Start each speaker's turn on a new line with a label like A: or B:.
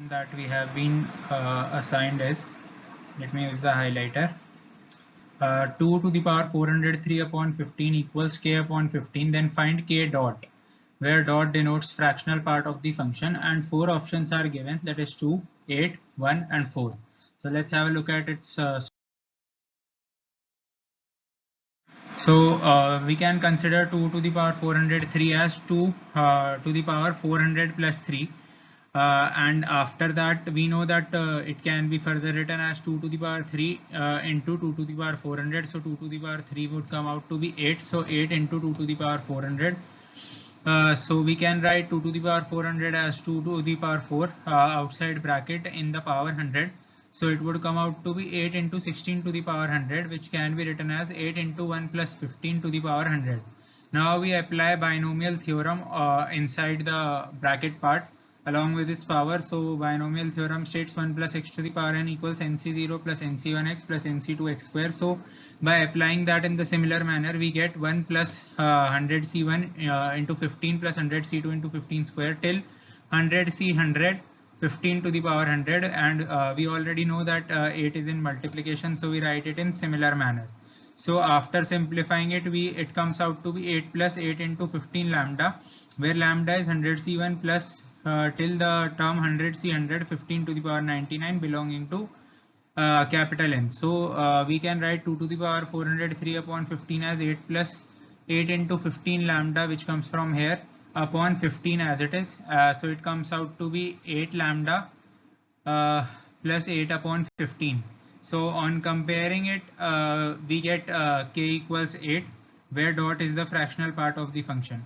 A: that we have been assigned is, let me use the highlighter, 2 to the power 403 upon 15 equals k upon 15. Then find k dot, where dot denotes fractional part of the function, and 4 options are given, that is 2, 8, 1 and 4. So let's have a look at its we can consider 2 to the power 403 as 2 to the power 400 plus 3. And after that we know that it can be further written as 2 to the power 3 into 2 to the power 400. So 2 to the power 3 would come out to be 8. So 8 into 2 to the power 400. So we can write 2 to the power 400 as 2 to the power 4 outside bracket in the power 100. So it would come out to be 8 into 16 to the power 100, which can be written as 8 into 1 plus 15 to the power 100. Now we apply binomial theorem inside the bracket part along with its power. So binomial theorem states 1 plus x to the power n equals nc0 plus nc1x plus nc2x square. So by applying that in the similar manner, we get 1 plus 100c1 into 15 plus 100c2 into 15 square till 100c100 15 to the power 100. And we already know that 8 is in multiplication, so we write it in similar manner. So after simplifying it, it comes out to be 8 plus 8 into 15 lambda, where lambda is 100c1 plus till the term 100c100 15 to the power 99 belonging to capital N. So we can write 2 to the power 403 upon 15 as 8 plus 8 into 15 lambda, which comes from here, upon 15 as it is. So it comes out to be 8 lambda plus 8 upon 15. So on comparing it, we get k equals 8, where dot is the fractional part of the function.